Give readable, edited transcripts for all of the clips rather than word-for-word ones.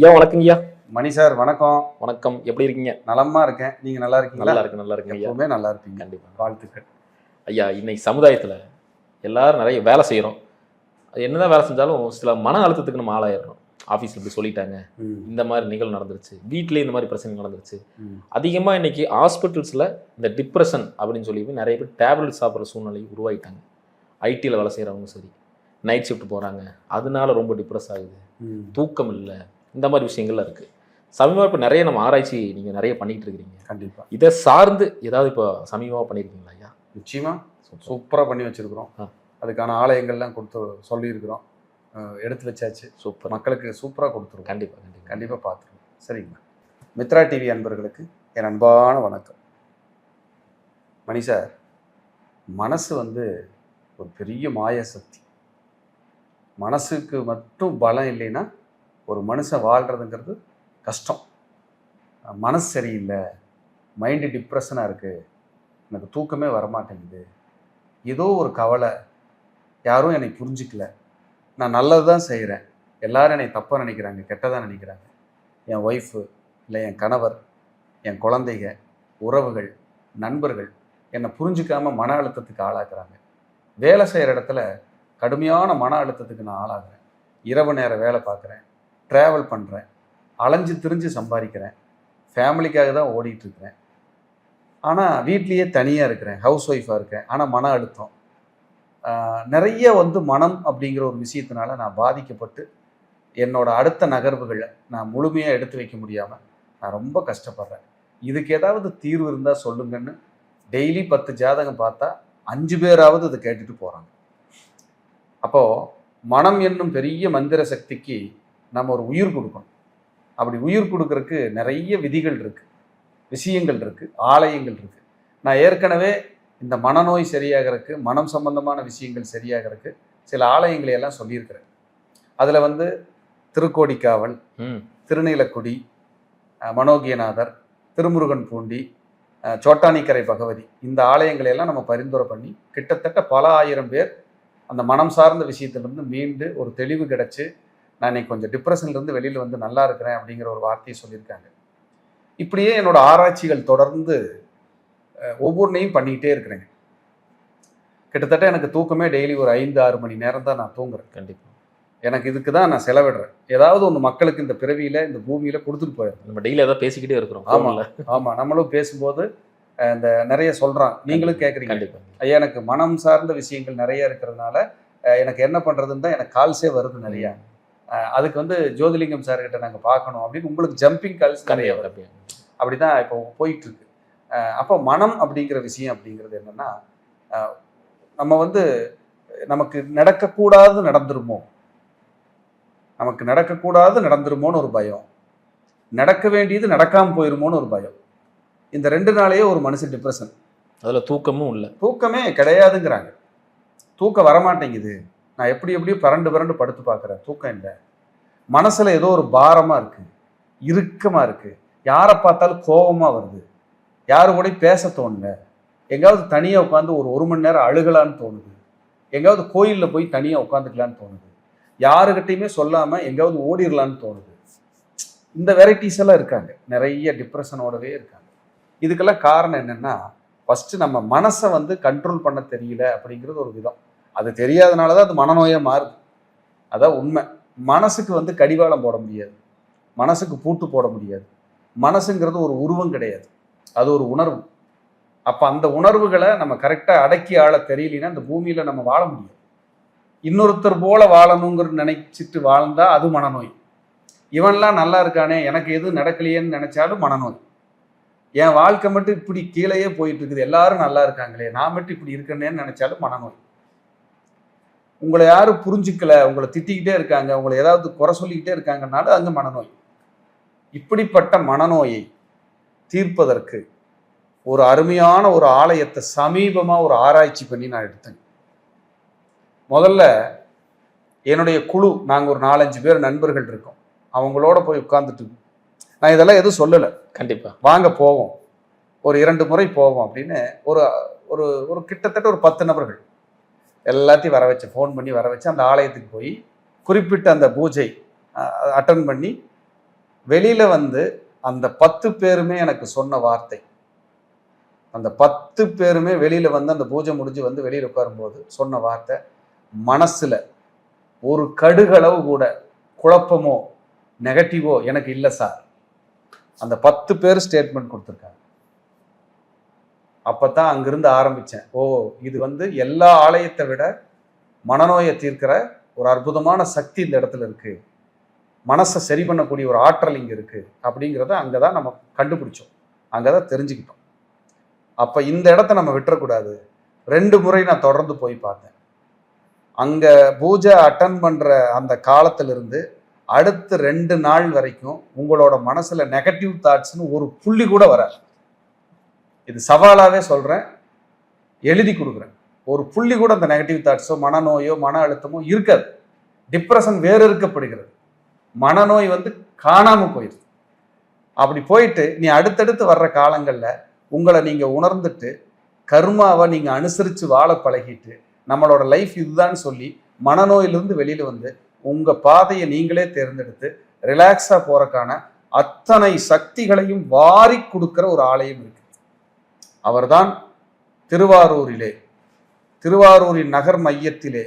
ஐயா வணக்கங்கய்யா. மணி சார் வணக்கம். வணக்கம். எப்படி இருக்கீங்க? நலமா இருக்கேன். நீங்க நல்லா இருக்கீங்களா? நல்லா இருக்கு, நல்லா இருக்குங்க ஐயா. எப்பவுமே நல்லா இருப்பீங்க. கண்டிப்பா. வாழ்த்துக்கள். ஐயா, இன்னைக்கு சமுதாயத்துல எல்லாரும் நிறைய வேலை செய்யறோம். என்னதான் வேலை செஞ்சாலும் சில மன அழுத்தத்துக்கு நம்ம ஆளாயிடுறோம். ஆஃபீஸ்ல இப்படி சொல்லிட்டாங்க, இந்த மாதிரி நிகழ்வு நடந்துருச்சு, வீட்லயே இந்த மாதிரி பிரச்சனை நடந்துருச்சு. அதிகமா இன்னைக்கு ஹாஸ்பிட்டல்ஸ்ல இந்த டிப்ரெஷன் அப்படின்னு சொல்லி நிறைய பேர் டேப்லெட் சாப்பிட்ற சூழ்நிலை உருவாயிட்டாங்க. ஐடியில் வேலை செய்கிறவங்க சரி, நைட் ஷிஃப்ட் போகிறாங்க, அதனால ரொம்ப டிப்ரெஸ் ஆகுது, தூக்கம் இல்லை, இந்த மாதிரி விஷயங்கள்லாம் இருக்குது. சமீபமாக இப்போ நிறைய நம்ம ஆராய்ச்சி நீங்கள் நிறைய பண்ணிகிட்டு இருக்கிறீங்க. கண்டிப்பாக இதை சார்ந்து ஏதாவது இப்போ சமீபமாக பண்ணியிருக்கீங்களா ஐயா? நிச்சயமாக சூப்பராக பண்ணி வச்சுருக்குறோம். அதுக்கான ஆலயங்கள்லாம் கொடுத்து சொல்லியிருக்கிறோம், எடுத்து வச்சாச்சு. சூப்பர். மக்களுக்கு சூப்பராக கொடுத்துருவோம். கண்டிப்பாக கண்டிப்பாக கண்டிப்பாக பார்த்துருவோம். சரிங்களா? மித்ரா டிவி அன்பர்களுக்கு என் அன்பான வணக்கம். மணி சார், மனசு ஒரு பெரிய மாய சக்தி. மனசுக்கு மட்டும் பலம் இல்லைன்னா ஒரு மனுஷன் வாழ்கிறதுங்கிறது கஷ்டம். மனசு சரியில்லை, மைண்டு டிப்ரெஷனாக இருக்குது, எனக்கு தூக்கமே வரமாட்டேங்குது, ஏதோ ஒரு கவலை, யாரும் என்னை புரிஞ்சிக்கல, நான் நல்லது தான் செய்கிறேன், எல்லாரும் என்னை தப்பாக நினைக்கிறாங்க, கெட்டதாக நினைக்கிறாங்க, என் ஒய்ஃபு இல்லை என் கணவர், என் குழந்தைங்க, உறவுகள், நண்பர்கள் என்னை புரிஞ்சிக்காமல் மன அழுத்தத்துக்கு ஆளாக்குறாங்க. வேலை செய்கிற இடத்துல கடுமையான மன அழுத்தத்துக்கு நான் ஆளாகிறேன். இரவு நேரம் வேலை பார்க்குறேன், ட்ராவல் பண்ணுறேன், அலைஞ்சு திரிஞ்சு சம்பாதிக்கிறேன், ஃபேமிலிக்காக தான் ஓடிட்டுருக்கிறேன். ஆனால் வீட்லேயே தனியாக இருக்கிறேன், ஹவுஸ் ஒய்ஃபாக இருக்கேன், ஆனால் மன அழுத்தம் நிறைய மனம் அப்படிங்கிற ஒரு விஷயத்தினால நான் பாதிக்கப்பட்டு என்னோட அடுத்த நகர்வுகளை நான் முழுமையாக எடுத்து வைக்க முடியாமல் நான் ரொம்ப கஷ்டப்படுறேன். இதுக்கு ஏதாவது தீர்வு இருந்தால் சொல்லுங்கன்னு டெய்லி 10 ஜாதகம் பார்த்தா 5 பேராவது இதை கேட்டுட்டு போகிறாங்க. அப்போது மனம் என்னும் பெரிய மந்திர சக்திக்கு நம்ம ஒரு உயிர் கொடுக்கணும். அப்படி உயிர் கொடுக்கறதுக்கு நிறைய விதிகள் இருக்குது, விஷயங்கள் இருக்குது, ஆலயங்கள் இருக்குது. நான் ஏற்கனவே இந்த மனநோய் சரியாகிறதுக்கு, மனம் சம்பந்தமான விஷயங்கள் சரியாகிறதுக்கு சில ஆலயங்களை எல்லாம் சொல்லியிருக்கிறேன். அதில் திருக்கோடிக்காவல், திருநீலக்குடி, மனோகியநாதர், திருமுருகன் பூண்டி, சோட்டானிக்கரை பகவதி, இந்த ஆலயங்களையெல்லாம் நம்ம பரிந்துரை பண்ணி கிட்டத்தட்ட பல ஆயிரம் பேர் அந்த மனம் சார்ந்த விஷயத்திலிருந்து மீண்டு ஒரு தெளிவு கிடச்சி நான் இன்னைக்கு கொஞ்சம் டிப்ரெஷன்லேருந்து வெளியில் நல்லா இருக்கிறேன் அப்படிங்கிற ஒரு வார்த்தையை சொல்லியிருக்காங்க. இப்படியே என்னோட ஆராய்ச்சிகள் தொடர்ந்து ஒவ்வொன்றையும் பண்ணிக்கிட்டே இருக்கிறேங்க. கிட்டத்தட்ட எனக்கு தூக்கமே டெய்லி ஒரு 5-6 மணி நேரம் தான் நான் தூங்குறேன். கண்டிப்பாக எனக்கு இதுக்கு தான் நான் செலவிடுறேன். ஏதாவது ஒன்று மக்களுக்கு இந்த பிறவியில், இந்த பூமியில் கொடுத்துட்டு போயிடுறேன். நம்ம டெய்லி ஏதாவது பேசிக்கிட்டே இருக்கிறோம். ஆமாம், நம்மளும் பேசும்போது இந்த நிறைய சொல்கிறான், நீங்களும் கேட்குறீங்க. ஐயா, எனக்கு மனம் சார்ந்த விஷயங்கள் நிறைய இருக்கிறதுனால எனக்கு என்ன பண்ணுறதுன்னு தான் எனக்கு கால்ஸே வருது நிறையா. அதுக்கு ஜோதிலிங்கம் சார்கிட்ட நாங்கள் பார்க்கணும் அப்படின்னு உங்களுக்கு ஜம்பிங் கால்ஸ் நிறைய வருது. அப்படி தான் இப்போ போயிட்டுருக்கு. அப்போ மனம் அப்படிங்கிற விஷயம் அப்படிங்கிறது என்னென்னா, நம்ம நமக்கு நடக்கக்கூடாது நடந்துருமோ, நமக்கு நடக்கக்கூடாது நடந்துருமோன்னு ஒரு பயம், நடக்க வேண்டியது நடக்காமல் போயிருமோன்னு ஒரு பயம். இந்த 2 நாளையே ஒரு மனுஷன் டிப்ரெஷன். அதில் தூக்கமும் இல்லை, தூக்கமே கிடையாதுங்கிறாங்க. தூக்கம் வரமாட்டேங்குது, நான் எப்படியோ பரண்டு படுத்து பார்க்குறேன், தூக்கம் இல்லை. மனசில் ஏதோ ஒரு பாரமாக இருக்குது, இறுக்கமாக இருக்குது, யாரை பார்த்தாலும் கோபமாக வருது, யாரு கூட பேச தோணல, எங்காவது தனியாக உட்காந்து ஒரு 1 மணி நேரம் அழுகலான்னு தோணுது, எங்காவது கோயிலில் போய் தனியாக உட்காந்துக்கலான்னு தோணுது, யாருக்கிட்டையுமே சொல்லாமல் எங்காவது ஓடிடலான்னு தோணுது. இந்த வெரைட்டிஸ் எல்லாம் இருக்காங்க, நிறைய டிப்ரெஷனோடவே இருக்காங்க. இதுக்கெல்லாம் காரணம் என்னென்னா, ஃபஸ்ட்டு நம்ம மனசை கண்ட்ரோல் பண்ண தெரியல அப்படிங்கிறது ஒரு விதம். அது தெரியாதனால தான் அது மனநோயாக மாறுது. அதான் உண்மை. மனசுக்கு கடிவாளம் போட முடியாது, மனசுக்கு பூட்டு போட முடியாது. மனசுங்கிறது ஒரு உருவம் கிடையாது, அது ஒரு உணர்வு. அப்போ அந்த உணர்வுகளை நம்ம கரெக்டாக அடக்கி ஆள தெரியலனா இந்த பூமியில் நம்ம வாழ முடியாது. இன்னொருத்தர் போல வாழணுங்கிறது நினைச்சிட்டு வாழ்ந்தா அது மனநோய். இவன்லாம் நல்லா இருக்கானே, எனக்கு எதுவும் நடக்கலையேன்னு நினைச்சாலும் மனநோய். என் வாழ்க்கை மட்டும் இப்படி கீழேயே போயிட்டு இருக்குது, எல்லாரும் நல்லா இருக்காங்களே, நான் மட்டும் இப்படி இருக்கேன்னு நினைச்சாலும் மனநோய். உங்களை யாரும் புரிஞ்சுக்கல, உங்களை திட்டிக்கிட்டே இருக்காங்க, உங்களை ஏதாவது குறை சொல்லிக்கிட்டே இருக்காங்கனாலும் அங்கே மனநோய். இப்படிப்பட்ட மனநோயை தீர்ப்பதற்கு ஒரு அருமையான ஒரு ஆலயத்தை சமீபமாக ஒரு ஆராய்ச்சி பண்ணி நான் எடுத்தேன். முதல்ல என்னுடைய குழு, நாங்கள் ஒரு 4-5 பேர் நண்பர்கள் இருக்கோம், அவங்களோட போய் உட்கார்ந்துட்டு, நான் இதெல்லாம் எதுவும் சொல்லலை, கண்டிப்பாக வாங்க போவோம், ஒரு 2 முறை போவோம் அப்படின்னு ஒரு ஒரு ஒரு கிட்டத்தட்ட ஒரு 10 நபர்கள் எல்லாத்தையும் வர வச்சு, ஃபோன் பண்ணி வர வச்சு அந்த ஆலயத்துக்கு போய் குறிப்பிட்ட அந்த பூஜை அட்டன் பண்ணி வெளியில வந்து அந்த 10 பேருமே எனக்கு சொன்ன வார்த்தை, அந்த 10 பேருமே வெளியில வந்து அந்த பூஜை முடிஞ்சு வந்து வெளியில உட்காரும்போது சொன்ன வார்த்தை, மனசுல ஒரு கடுகளவு கூட குழப்பமோ நெகட்டிவோ எனக்கு இல்லை சார். அந்த 10 பேர் ஸ்டேட்மெண்ட் கொடுத்துருக்காங்க. அப்பதான் அங்கிருந்து ஆரம்பிச்சேன். ஓ, இது வந்து எல்லா ஆலயத்தை விட மனநோயை தீர்க்கிற ஒரு அற்புதமான சக்தி இந்த இடத்துல இருக்கு, மனசை சரி பண்ணக்கூடிய ஒரு ஆற்றல் இங்க இருக்கு அப்படிங்கிறத அங்கதான் நம்ம கண்டுபிடிச்சோம், அங்கதான் தெரிஞ்சுக்கிட்டோம். அப்ப இந்த இடத்த நம்ம விட்டுறக்கூடாது. 2 முறை நான் தொடர்ந்து போய் பார்த்தேன். அங்க பூஜை அட்டன் பண்ற அந்த காலத்திலிருந்து அடுத்த 2 நாள் வரைக்கும் உங்களோட மனசுல நெகட்டிவ் தாட்ஸ்னு ஒரு புள்ளி கூட வராது. இது சவாலாவே சொல்றேன், எழுதி கொடுக்குறேன். ஒரு புள்ளி கூட அந்த நெகட்டிவ் தாட்ஸோ மனநோயோ மன அழுத்தமோ இருக்காது. டிப்ரெஷன் வேறு இருக்கப்படுகிறது, மனநோய் வந்து காணாம போயிடுது. அப்படி போயிட்டு நீ அடுத்தடுத்து வர்ற காலங்கள்ல உங்களை நீங்க உணர்ந்துட்டு கர்மாவை நீங்க அனுசரிச்சு வாழ பழகிட்டு நம்மளோட லைஃப் இதுதான் சொல்லி மனநோயிலிருந்து வெளியில வந்து உங்க பாதையை நீங்களே தேர்ந்தெடுத்து ரிலாக்ஸா போறக்கான அத்தனை சக்திகளையும் வாரி கொடுக்கிற ஒரு ஆலயம் இருக்கு. அவர்தான் திருவாரூரிலே, திருவாரூரின் நகர் மையத்திலே,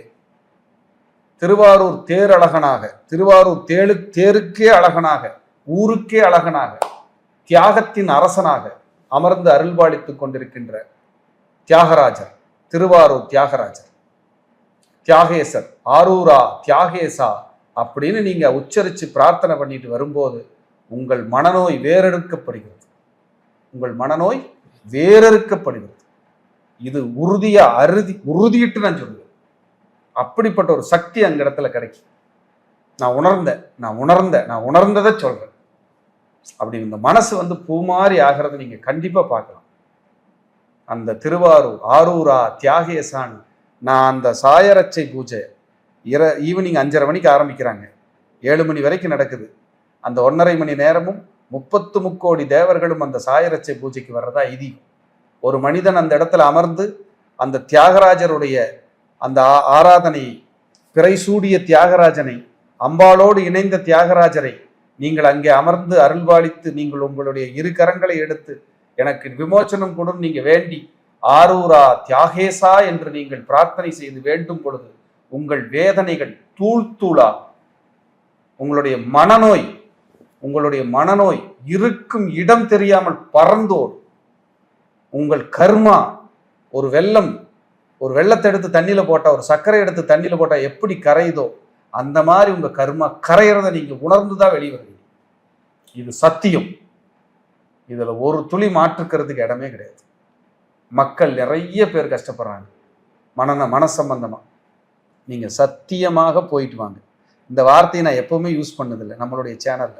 திருவாரூர் தேரழகனாக, திருவாரூர் தேருக்கே அழகனாக, ஊருக்கே அழகனாக, தியாகத்தின் அரசனாக அமர்ந்து அருள்பாலித்துக் கொண்டிருக்கின்ற தியாகராஜர், திருவாரூர் தியாகராஜர், தியாகேசர், ஆரூரா தியாகேசா அப்படின்னு நீங்க உச்சரிச்சு பிரார்த்தனை பண்ணிட்டு வரும்போது உங்கள் மனநோய் வேறெடுக்கப்படுகிறது, உங்கள் மனநோய் வேறெடுக்கப்படுகிறது. இது உறுதியா உறுதியிட்டு நான் சொல்லுவேன். அப்படிப்பட்ட ஒரு சக்தி அந்த இடத்துல கிடைக்கும். நான் உணர்ந்ததை சொல்றேன். அப்படி இந்த மனசு வந்து பூமாரி ஆகிறது நீங்க கண்டிப்பா பார்க்கலாம். அந்த திருவாரூர் ஆரூரா தியாகேசான், நான் அந்த சாயரட்சை பூஜை ஈவினிங் 5:30 மணிக்கு ஆரம்பிக்கிறாங்க, 7 மணி வரைக்கும் நடக்குது. அந்த 1.5 மணி நேரமும் 30 கோடி தேவர்களும் அந்த சாயரட்சை பூஜைக்கு வர்றதா ஐதீகம். ஒரு மனிதன் அந்த இடத்துல அமர்ந்து அந்த தியாகராஜருடைய அந்த ஆராதனை, பிறை சூடிய தியாகராஜனை, அம்பாளோடு இணைந்த தியாகராஜரை நீங்கள் அங்கே அமர்ந்து அருள்பாலித்து நீங்கள் உங்களுடைய 2 கரங்களை எடுத்து எனக்கு விமோச்சனம் கொடும் நீங்க வேண்டி ஆரூரா தியாகேசா என்று நீங்கள் பிரார்த்தனை செய்து வேண்டும் பொழுது உங்கள் வேதனைகள் தூள் தூளா, உங்களுடைய மனநோய் இருக்கும் இடம் தெரியாமல் பறந்தோடு, உங்கள் கர்மா ஒரு வெள்ளத்தை எடுத்து தண்ணியில போட்டா, ஒரு சர்க்கரை எடுத்து தண்ணியில போட்டா எப்படி கரையுதோ அந்த மாதிரி உங்க கர்மா கரையிறத நீங்க உணர்ந்துதான் வெளிவருவீங்க. இது சத்தியம். இதுல ஒரு துளி மாற்றுக்கிறதுக்கு இடமே கிடையாது. மக்கள் நிறைய பேர் கஷ்டப்படுறாங்க மனசம்பந்தமா. நீங்க சத்தியமாக போயிட்டு வாங்க. இந்த வார்த்தையை நான் எப்பவுமே யூஸ் பண்ணதில்லை நம்மளுடைய சேனல்ல.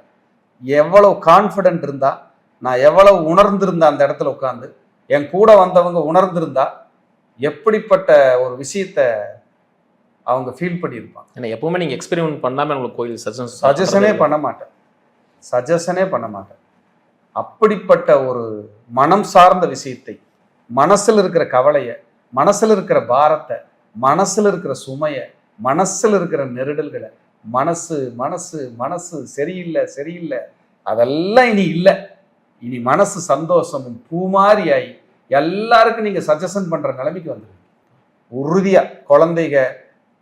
எவ்வளவு கான்ஃபிடென்ட் இருந்தா, நான் எவ்வளவு உணர்ந்திருந்தா அந்த இடத்துல உட்காந்து என் கூட வந்தவங்க உணர்ந்திருந்தா எப்படிப்பட்ட ஒரு விஷயத்த அவங்க ஃபீல் பண்ணியிருப்பாங்க. ஏன்னா எப்பவுமே நீங்க எக்ஸ்பெரிமெண்ட் பண்ணாம உங்களுக்கு கோயில் சஜஷனே பண்ண மாட்டேன். அப்படிப்பட்ட ஒரு மனம் சார்ந்த விஷயத்தை, மனசுல இருக்கிற கவலைய, மனசுல இருக்கிற பாரத்தை, மனசுல இருக்கிற சுமைய, மனசுல இருக்கிற நெருடல்களை, மனசு சரியில்லை அதெல்லாம் இனி இல்லை. இனி மனசு சந்தோஷமும் பூமாரியாய் எல்லாருக்கும் நீங்க சஜஷன் பண்ற நிலைமைக்கு வந்துருக்கு. உறுதியா குழந்தைங்க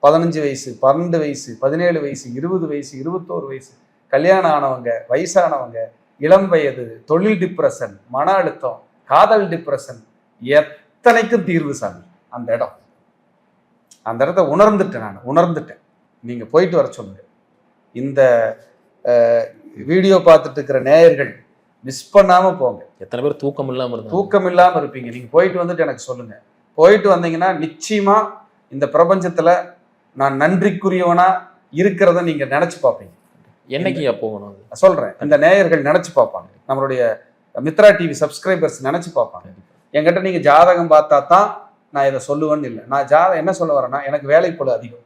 15 வயசு, 12 வயசு, 17 வயசு, 20 வயசு, 21 வயசு, கல்யாணம் ஆனவங்க, வயசானவங்க, இளம் வயது, தொழில் டிப்ரெஷன், மன அழுத்தம், காதல் டிப்ரெஷன், எத்தனைக்கும் தீர்வு சாமி. அந்த இடத்த உணர்ந்துட்டேன். நீங்க போயிட்டு வர சொல்லுங்க. இந்த வீடியோ பார்த்துட்டு இருக்கிற நேயர்கள் மிஸ் பண்ணாம போங்க. எத்தனை பேர் தூக்கம் இல்லாம இருப்பீங்க. நீங்க போயிட்டு வந்துட்டு எனக்கு சொல்லுங்க. போயிட்டு வந்தீங்கன்னா நிச்சயமா இந்த பிரபஞ்சத்துல நான் நன்றிக்குரியவனா இருக்கிறத நீங்க நினைச்சு பார்ப்பீங்க. என்னைக்கு போகணும் சொல்றேன். இந்த நேயர்கள் நினைச்சு பார்ப்பாங்க, நம்மளுடைய மித்ரா டிவி சப்ஸ்கிரைபர்ஸ் நினைச்சு பார்ப்பாங்க. என்கிட்ட நீங்க ஜாதகம் பார்த்தா தான் நான் இதை சொல்லுவேன்னு இல்லை. நான் என்ன சொல்ல வரேன்னா, எனக்கு வேலைப்பளு அதிகம்.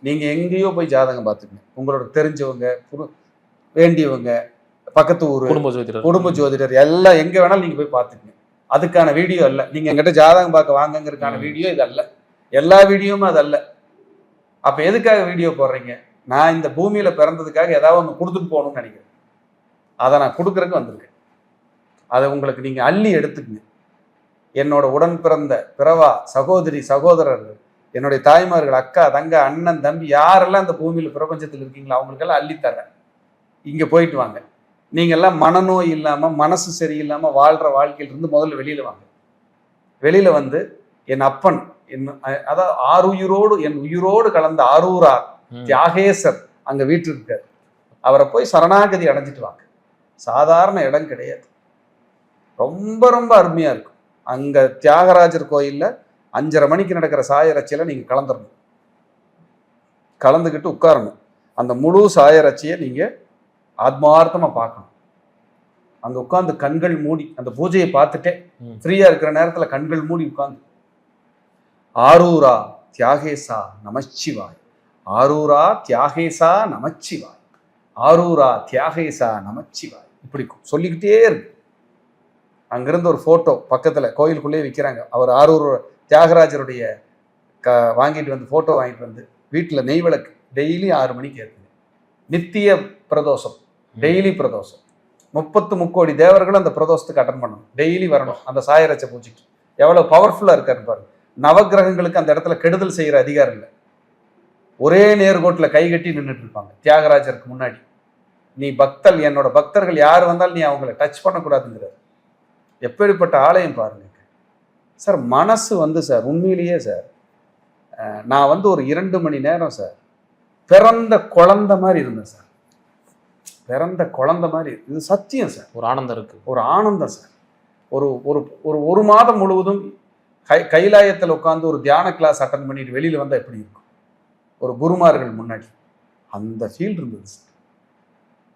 நீங்க எங்கேயோ போய் ஜாதகம் பார்த்துக்கங்க. உங்களோட தெரிஞ்சவங்க, வேண்டியவங்க, பக்கத்து ஊர் குடும்ப ஜோதிடர் எல்லாம் எங்க வேணாலும் நீங்க போய் பார்த்துக்கங்க. அதுக்கான வீடியோ அல்ல. நீங்க எங்கிட்ட ஜாதகம் பார்க்க வாங்கங்கிறதுக்கான வீடியோ இது அல்ல. எல்லா வீடியோவும் அது அல்ல. அப்ப எதுக்காக வீடியோ போடுறீங்க? நான் இந்த பூமியில பிறந்ததுக்காக ஏதாவது ஒன்று கொடுத்துட்டு போகணும்னு நினைக்கிறேன். அதை நான் கொடுக்குறதுக்கு வந்திருக்கேன். அதை உங்களுக்கு நீங்கள் அள்ளி எடுத்துக்கங்க. என்னோட உடன் பிறந்த பிறவா சகோதரி சகோதரர்கள், என்னுடைய தாய்மார்கள், அக்கா தங்க அண்ணன் தம்பி யாரெல்லாம் இந்த பூமியில் பிரபஞ்சத்தில் இருக்கீங்களோ அவங்களுக்கெல்லாம் அள்ளித்தர்றேன். இங்கே போயிட்டு வாங்க. நீங்கள்லாம் மனநோய் இல்லாமல் மனசு சரியில்லாமல் வாழ்கிற வாழ்க்கையிலிருந்து முதல்ல வெளியில் வாங்க. வெளியில் வந்து என் அப்பன் அதாவது ஆறுயிரோடு என் உயிரோடு கலந்த ஆரூரார் தியாகேசர் அங்க வீட்டு இருக்கார். அவரை போய் சரணாகதி அடைஞ்சிட்டு வாங்க. சாதாரண இடம் கிடையாது, ரொம்ப ரொம்ப அருமையா இருக்கும். அங்க தியாகராஜர் கோயில்ல 5:30 மணிக்கு நடக்கிற சாயரட்சியில நீங்க கலந்துடணும். கலந்துக்கிட்டு உட்காரணும். அந்த முழு சாயரட்சியை நீங்க ஆத்மார்த்தமா பார்க்கணும். அங்க உட்கார்ந்து கண்கள் மூடி அந்த பூஜையை பார்த்துட்டே ஃப்ரீயா இருக்கிற நேரத்துல கண்கள் மூடி உட்கார்ந்து ஆரூரா தியாகேசா நமச்சிவாய், ஆரூரா தியாகேசா நமச்சிவாய், ஆரூரா தியாகேசா நமச்சிவாய் இப்படி சொல்லிக்கிட்டே இருக்கு. அங்கிருந்து ஒரு போட்டோ பக்கத்துல கோயிலுக்குள்ளேயே விற்கிறாங்க. அவர் ஆரூர் தியாகராஜருடைய வாங்கிட்டு வந்து போட்டோ வாங்கிட்டு வந்து வீட்டுல நெய் விளக்கு டெய்லி 6 மணிக்கு ஏற்றுங்க. நித்திய பிரதோஷம், டெய்லி பிரதோஷம். 33 தேவர்களும் அந்த பிரதோஷத்துக்கு அட்டன் பண்ணணும். டெய்லி வரணும் அந்த சாயரட்ச பூஜைக்கு. எவ்வளவு பவர்ஃபுல்லா இருக்காரு பாருங்க. நவகிரகங்களுக்கு அந்த இடத்துல கெடுதல் செய்யற அதிகாரம் இல்லை. ஒரே நேர்கோட்டில் கைகட்டி நின்றுட்டு இருப்பாங்க தியாகராஜருக்கு முன்னாடி. நீ பக்தல், என்னோட பக்தர்கள் யார் வந்தாலும் நீ அவங்கள டச் பண்ணக்கூடாதுங்கிறார். எப்படிப்பட்ட ஆலயம் பாருங்க சார். மனசு வந்து சார் உண்மையிலேயே சார், நான் வந்து ஒரு 2 மணி நேரம் சார் பிறந்த குழந்தை மாதிரி இருந்தேன் சார். பிறந்த குழந்தை மாதிரி, இது சத்தியம் சார். ஒரு ஆனந்தம் இருக்கு, ஒரு ஆனந்தம் சார். ஒரு மாதம் முழுவதும் கைலாயத்தில் உட்காந்து ஒரு தியான கிளாஸ் அட்டன் பண்ணிட்டு வெளியில வந்தா எப்படி இருக்கும் ஒரு குருமார்கள் முன்னாடி, அந்த ஃபீல் இருந்தது சார்.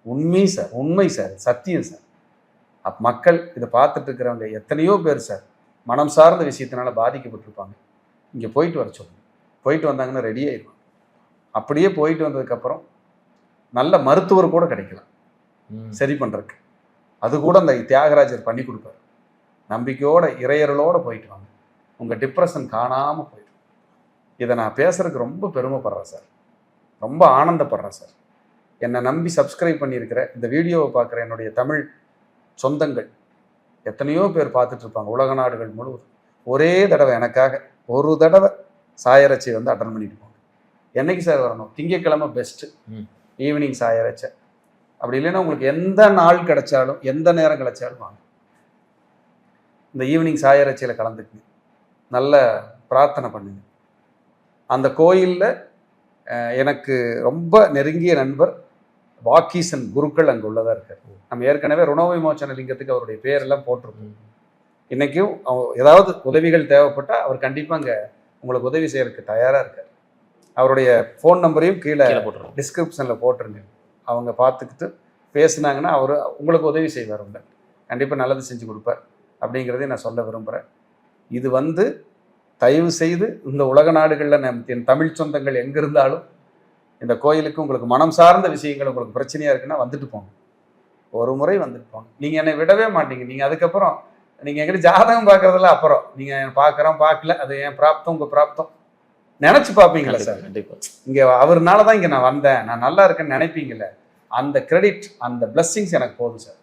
உண்மை சார், உண்மை சார், சத்தியம் சார். மக்கள் இதை பார்த்துட்டு இருக்கிறவங்க எத்தனையோ பேர் சார் மனம் சார்ந்த விஷயத்தினால பாதிக்கப்பட்டிருப்பாங்க. இங்கே போயிட்டு வர சொல்லுங்க. போயிட்டு வந்தாங்கன்னா ரெடி ஆயிடுவாங்க. அப்படியே போயிட்டு வந்ததுக்கப்புறம் நல்ல மருத்துவர் கூட கிடைக்கலாம் சரி பண்ணுறதுக்கு. அது கூட அந்த தியாகராஜர் பண்ணி கொடுப்பார். நம்பிக்கையோட இறையர்களோட போயிட்டு வாங்க, உங்கள் டிப்ரெஷன் காணாமல் போயிடும். இதை நான் பேசுறதுக்கு ரொம்ப பெருமைப்படுறேன் சார், ரொம்ப ஆனந்தப்படுறேன் சார். என்னை நம்பி சப்ஸ்கிரைப் பண்ணியிருக்கிற இந்த வீடியோவை பார்க்குற என்னுடைய தமிழ் சொந்தங்கள் எத்தனையோ பேர் பார்த்துட்டு இருப்பாங்க உலக நாடுகள் முழுவதும். ஒரே தடவை எனக்காக ஒரு தடவை சாயரட்சை வந்து அட்டன் பண்ணிட்டு போங்க. என்னைக்கு சார் வரணும்? திங்கட்கிழமை பெஸ்ட்டு, ஈவினிங் சாயரட்சை. அப்படி இல்லைன்னா உங்களுக்கு எந்த நாள் கிடைச்சாலும் எந்த நேரம் கிடைச்சாலும் வாங்க. இந்த ஈவினிங் சாயரட்சையில் கலந்துக்குங்க, நல்ல பிரார்த்தனை பண்ணுங்க. அந்த கோயிலில் எனக்கு ரொம்ப நெருங்கிய நண்பர் வாக்கீசன் குருக்கள் அங்கே உள்ளதாக இருக்கார். நம்ம ஏற்கனவே ருண விமோசன லிங்கத்துக்கு அவருடைய பேரெல்லாம் போட்டிருக்கோம். இன்றைக்கும் ஏதாவது உதவிகள் தேவைப்பட்டால் அவர் கண்டிப்பாக அங்கே உங்களுக்கு உதவி செய்யறதுக்கு தயாராக இருக்கார். அவருடைய ஃபோன் நம்பரையும் கீழே டிஸ்கிரிப்ஷனில் போட்டுருங்க. அவங்க பார்த்துக்கிட்டு பேசுனாங்கன்னா அவர் உங்களுக்கு உதவி செய்வார். உங்க கண்டிப்பாக நல்லது செஞ்சு கொடுப்பார் அப்படிங்கிறதையும் நான் சொல்ல விரும்புகிறேன். இது வந்து தயவு செய்து இந்த உலக நாடுகளில் என் தமிழ் சொந்தங்கள் எங்கே இருந்தாலும் இந்த கோயிலுக்கு உங்களுக்கு மனம் சார்ந்த விஷயங்கள் உங்களுக்கு பிரச்சனையாக இருக்குன்னா வந்துட்டு போங்க. ஒரு முறை வந்துட்டு போங்க. நீங்கள் என்னை விடவே மாட்டீங்க. நீங்கள் அதுக்கப்புறம் நீங்கள் எங்கிட்ட ஜாதகம் பார்க்குறதில்ல, அப்புறம் நீங்கள் பார்க்குறோம் பார்க்கல, அது என் பிராப்தம் உங்கள் பிராப்தம் நினச்சி பார்ப்பீங்களா சார்? இங்கே அவர்னால தான் இங்கே நான் வந்தேன், நான் நல்லா இருக்கேன்னு நினைப்பீங்கல்ல, அந்த கிரெடிட் அந்த பிளஸ்ஸிங்ஸ் எனக்கு போதும் சார்.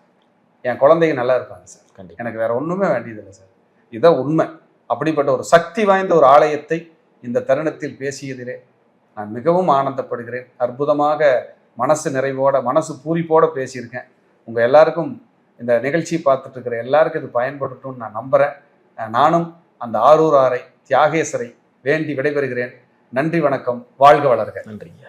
என் குழந்தைங்க நல்லா இருப்பாங்க சார். எனக்கு வேற ஒன்றுமே வேண்டியதில்லை சார். இதுதான் உண்மை. அப்படிப்பட்ட ஒரு சக்தி வாய்ந்த ஒரு ஆலயத்தை இந்த தருணத்தில் பேசியதிலே நான் மிகவும் ஆனந்தப்படுகிறேன். அற்புதமாக மனசு நிறைவோட மனசு பூரிப்போட பேசியிருக்கேன். உங்கள் எல்லாருக்கும் இந்த நிகழ்ச்சியை பார்த்துட்டு இருக்கிற எல்லாருக்கும் இது பயன்படுத்தும்னு நான் நம்புகிறேன். நானும் அந்த ஆரூராரை தியாகேசரை வேண்டி விடைபெறுகிறேன். நன்றி, வணக்கம், வாழ்க வளர்க. நன்றிங்க.